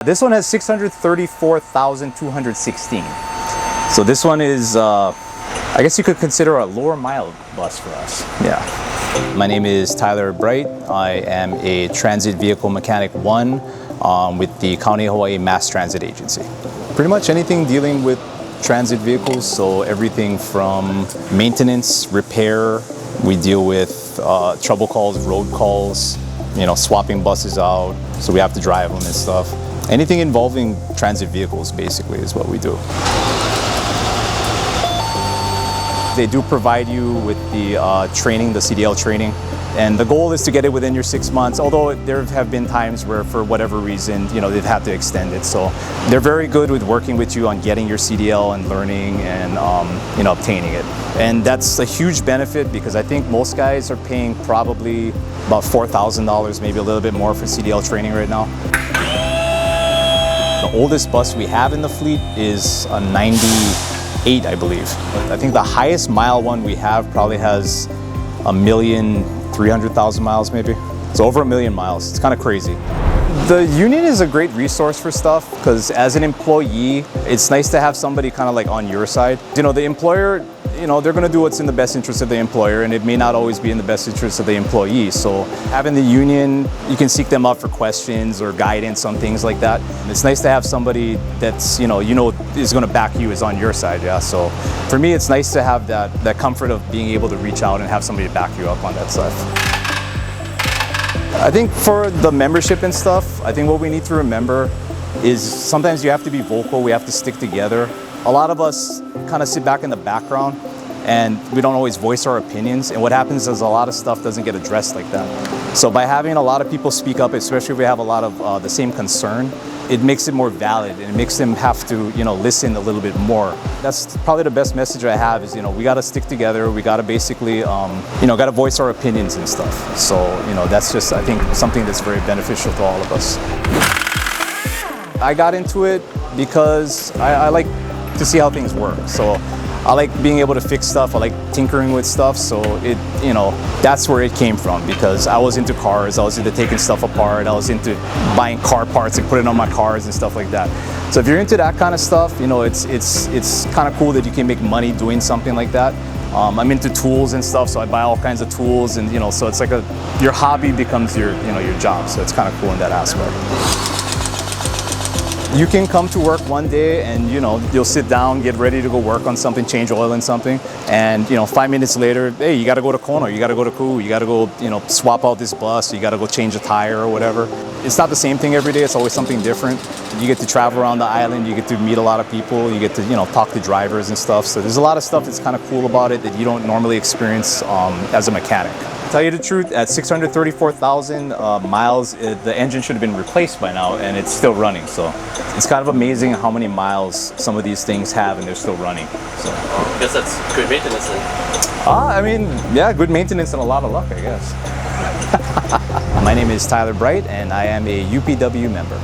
This one has 634,216. So this one is, I guess you could consider a lower mile bus for us. Yeah. My name is Tyler Bright. I am a Transit Vehicle Mechanic 1 with the County of Hawaii Mass Transit Agency. Pretty much anything dealing with transit vehicles, so everything from maintenance, repair, we deal with trouble calls, road calls, you know, swapping buses out, so we have to drive them and stuff. Anything involving transit vehicles basically is what we do. They do provide you with the training, the CDL training, and the goal is to get it within your 6 months, although there have been times where for whatever reason, you know, they've had to extend it. So they're very good with working with you on getting your CDL and learning and, you know, obtaining it. And that's a huge benefit because I think most guys are paying probably about $4,000, maybe a little bit more for CDL training right now. The oldest bus we have in the fleet is a 98, I believe. I think the highest mile one we have probably has 1,300,000 miles maybe. It's over 1 million miles. It's kind of crazy. The union is a great resource for stuff because as an employee, it's nice to have somebody kind of like on your side. You know, the employer, you know, they're going to do what's in the best interest of the employer, and it may not always be in the best interest of the employee. So having the union, you can seek them up for questions or guidance on things like that. It's nice to have somebody that's, you know, is going to back you, is on your side. Yeah. So for me, it's nice to have that comfort of being able to reach out and have somebody to back you up on that stuff. I think for the membership and stuff, I think what we need to remember is sometimes you have to be vocal, we have to stick together. A lot of us kind of sit back in the background and we don't always voice our opinions, and what happens is a lot of stuff doesn't get addressed like that. So by having a lot of people speak up, especially if we have a lot of the same concern, it makes it more valid and it makes them have to, you know, listen a little bit more. That's probably the best message I have is, you know, we got to stick together. We got to basically, you know, got to voice our opinions and stuff. So, you know, that's just, I think, something that's very beneficial to all of us. I got into it because I like to see how things work. So I like being able to fix stuff. I like tinkering with stuff. So it, you know, that's where it came from because I was into cars. I was into taking stuff apart. I was into buying car parts and putting on my cars and stuff like that. So if you're into that kind of stuff, you know, it's kind of cool that you can make money doing something like that. I'm into tools and stuff, so I buy all kinds of tools, and, you know, so it's like your hobby becomes your, you know, your job. So it's kind of cool in that aspect. You can come to work one day and, you know, you'll sit down, get ready to go work on something, change oil in something, and, you know, 5 minutes later, hey, you got to go to Kona, you got to go to Ku, you got to go, you know, swap out this bus, you got to go change a tire or whatever. It's not the same thing every day. It's always something different. You get to travel around the island, you get to meet a lot of people, you get to, you know, talk to drivers and stuff. So there's a lot of stuff that's kind of cool about it that you don't normally experience as a mechanic. Tell you the truth, at 634,000 miles, the engine should have been replaced by now, and it's still running. So it's kind of amazing how many miles some of these things have, and they're still running. So I guess that's good maintenance then. I mean, yeah, good maintenance and a lot of luck, I guess. My name is Tyler Bright, and I am a UPW member.